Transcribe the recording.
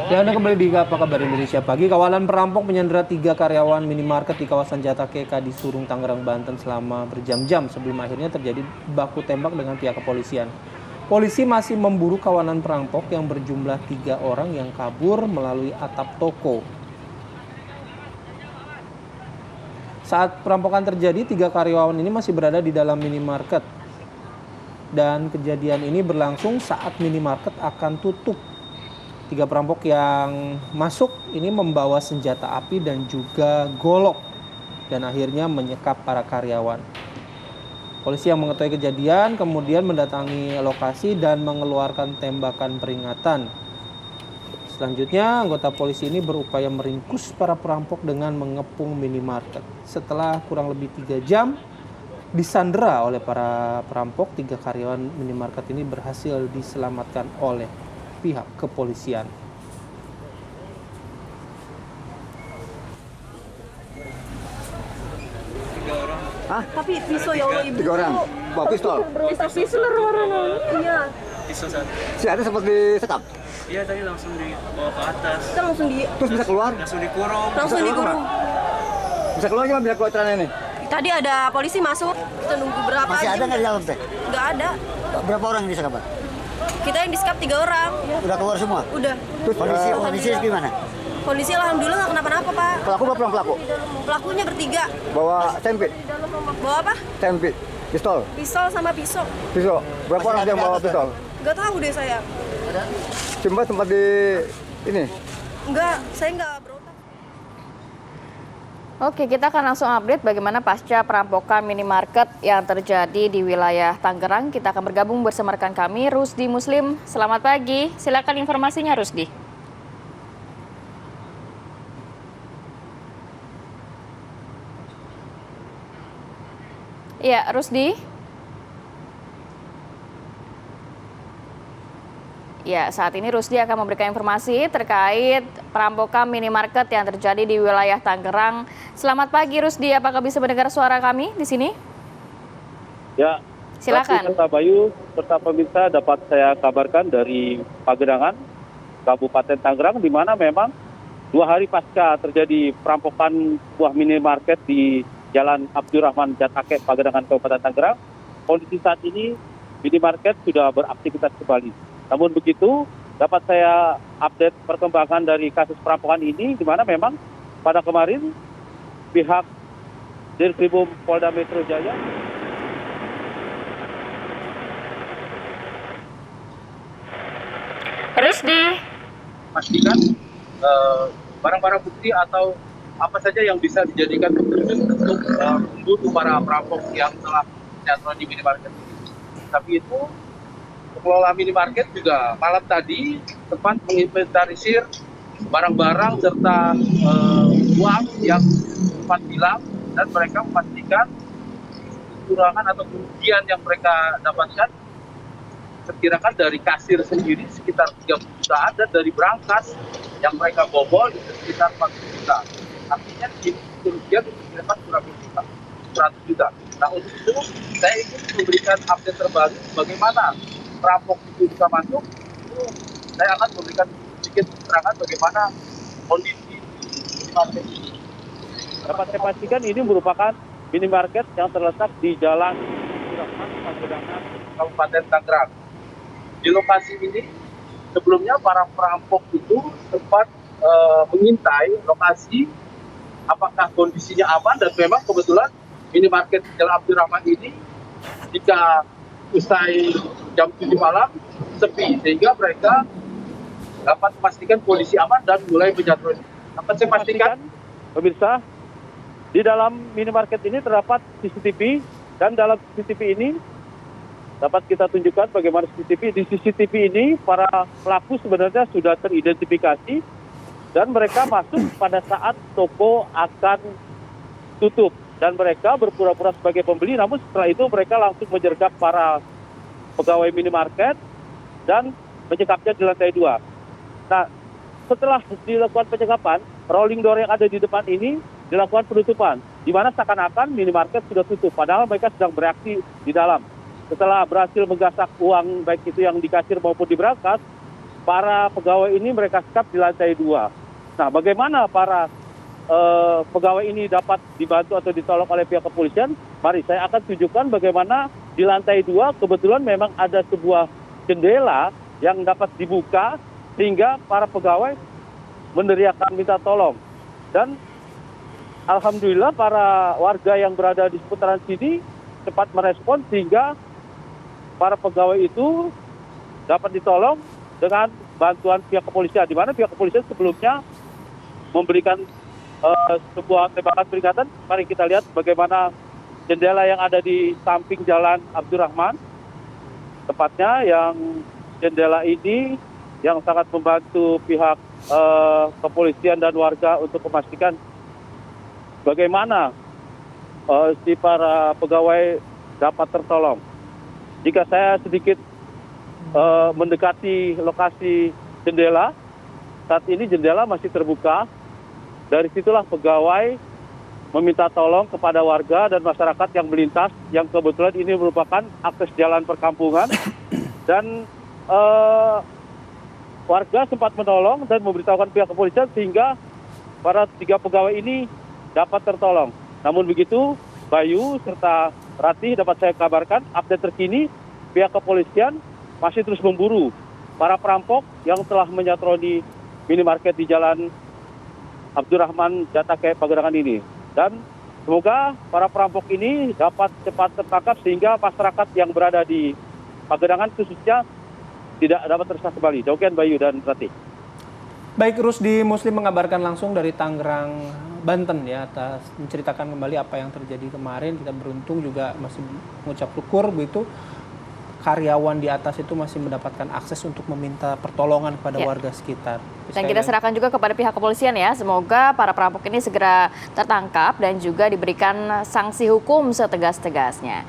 Ya, Anda kembali di Apa Kabar Indonesia Pagi. Kawalan perampok menyandera 3 karyawan minimarket di kawasan Jata Keka di Surung, Tangerang, Banten selama berjam-jam sebelum akhirnya terjadi baku tembak dengan pihak kepolisian. Polisi masih memburu kawanan perampok yang berjumlah 3 orang yang kabur melalui atap toko. Saat perampokan terjadi, 3 karyawan ini masih berada di dalam minimarket. Dan kejadian ini berlangsung saat minimarket akan tutup. 3 perampok yang masuk ini membawa senjata api dan juga golok dan akhirnya menyekap para karyawan. Polisi yang mengetahui kejadian kemudian mendatangi lokasi dan mengeluarkan tembakan peringatan. Selanjutnya anggota polisi ini berupaya meringkus para perampok dengan mengepung minimarket. Setelah kurang lebih 3 jam disandera oleh para perampok, 3 karyawan minimarket ini berhasil diselamatkan oleh pihak kepolisian. Hah? Tapi pisau ya Allah ibu. 3 orang bawa pistol. Pisau pisau warna. Iya. Pisau satu. Si ada sempat disekap. Iya tadi langsung dibawa ke atas. Kita langsung Terus bisa keluar? Langsung dikurung. langsung dikurung. Bisa keluar gimana? Bisa keluar celana ini? Tadi ada polisi masuk. Kita nunggu berapa Masih aja. ada nggak di dalam teh? Nggak ada. Berapa orang yang disekap? Kita yang disekap 3 orang. Udah keluar semua? Udah. Terus kondisi gimana? Kondisi alhamdulillah nggak kenapa-napa Pak. Pelaku berapa orang pelaku? Pelakunya bertiga. Bawa sempit? Bawa apa? Sempit? Pistol? Pistol sama pisau. Pisau? Berapa orang yang bawa pistol? Nggak tahu deh saya. Cuma tempat di ini? Nggak, saya nggak berotak. Oke, kita akan langsung update bagaimana pasca perampokan minimarket yang terjadi di wilayah Tangerang. Kita akan bergabung bersama rekan kami, Rusdi Muslim. Selamat pagi, silakan informasinya Rusdi. Ya, Rusdi. Ya, saat ini Rusdi akan memberikan informasi terkait perampokan minimarket yang terjadi di wilayah Tangerang. Selamat pagi Rusdi, apakah bisa mendengar suara kami di sini? Ya, silakan. Serta Bayu serta pemirsa dapat saya kabarkan dari Pagedangan, Kabupaten Tangerang, di mana memang 2 hari pasca terjadi perampokan sebuah minimarket di Jalan Abdurrahman Jatake, Pagedangan, Kabupaten Tangerang. Kondisi saat ini minimarket sudah beraktivitas kembali. Namun begitu, dapat saya update perkembangan dari kasus perampokan ini, di mana memang pada kemarin pihak Dirkrimum Polda Metro Jaya Rusdi. pastikan barang-barang bukti atau apa saja yang bisa dijadikan petunjuk untuk membunuh para perampok yang telah menyandra di minimarket ini. Tapi itu pengelola minimarket juga malam tadi sempat menginventarisir barang-barang serta uang yang sempat hilang, dan mereka memastikan kekurangan atau kerugian yang mereka dapatkan perkirakan dari kasir sendiri sekitar 30 jutaan, dan dari berangkas yang mereka bobol itu sekitar 40 juta. Artinya kerugian diperkirakan kurang lebih 100 juta. Nah, untuk itu saya ingin memberikan update terbaru bagaimana perampok itu bisa masuk. Itu saya akan memberikan sedikit keterangan bagaimana kondisi minimarket ini. Dapat saya pastikan ini merupakan minimarket yang terletak di Jalan Abdurrahman, Pagedangan, Kabupaten Tangerang. Di lokasi ini sebelumnya para perampok itu sempat mengintai lokasi apakah kondisinya aman, dan memang kebetulan minimarket Jalan Abdurrahman ini jika usai jam 7 malam sepi, sehingga mereka dapat memastikan kondisi aman dan mulai menyatru. Dapat saya pastikan pemirsa, di dalam minimarket ini terdapat CCTV, dan dalam CCTV ini dapat kita tunjukkan bagaimana CCTV. Di CCTV ini para pelaku sebenarnya sudah teridentifikasi, dan mereka masuk pada saat toko akan tutup, dan mereka berpura-pura sebagai pembeli, namun setelah itu mereka langsung menyergap para pegawai minimarket dan menyekapnya di lantai 2. Nah, setelah dilakukan penyekapan, rolling door yang ada di depan ini dilakukan penutupan, di mana seakan-akan minimarket sudah tutup, padahal mereka sedang beraksi di dalam. Setelah berhasil menggasak uang, baik itu yang di kasir maupun di berangkas, para pegawai ini mereka sekap di lantai 2. Nah, bagaimana para pegawai ini dapat dibantu atau ditolong oleh pihak kepolisian? Mari saya akan tunjukkan bagaimana di lantai 2 kebetulan memang ada sebuah jendela yang dapat dibuka sehingga para pegawai meneriakkan minta tolong. Dan alhamdulillah para warga yang berada di seputaran sini cepat merespon sehingga para pegawai itu dapat ditolong dengan bantuan pihak kepolisian, di mana pihak kepolisian sebelumnya memberikan sebuah tembakan peringatan. Mari kita lihat bagaimana jendela yang ada di samping Jalan Abdurrahman, tepatnya yang jendela ini yang sangat membantu pihak kepolisian dan warga untuk memastikan bagaimana si para pegawai dapat tertolong. Jika saya sedikit mendekati lokasi jendela, saat ini jendela masih terbuka. Dari situlah pegawai meminta tolong kepada warga dan masyarakat yang melintas, yang kebetulan ini merupakan akses jalan perkampungan. Dan warga sempat menolong dan memberitahukan pihak kepolisian sehingga para 3 pegawai ini dapat tertolong. Namun begitu, Bayu serta Ratih, dapat saya kabarkan update terkini pihak kepolisian masih terus memburu para perampok yang telah menyatroni minimarket di Jalan Abdurrahman Jatake Pagerangan ini. Dan semoga para perampok ini dapat cepat tertangkap sehingga masyarakat yang berada di Pagerangan khususnya tidak dapat tersesat kembali. Demikian Bayu dan Ratih. Baik, Rusdi Muslim mengabarkan langsung dari Tangerang, Banten ya, atas menceritakan kembali apa yang terjadi kemarin. Kita beruntung juga masih mengucap syukur begitu karyawan di atas itu masih mendapatkan akses untuk meminta pertolongan kepada warga sekitar. Dan kita serahkan juga kepada pihak kepolisian ya. Semoga para perampok ini segera tertangkap dan juga diberikan sanksi hukum setegas-tegasnya.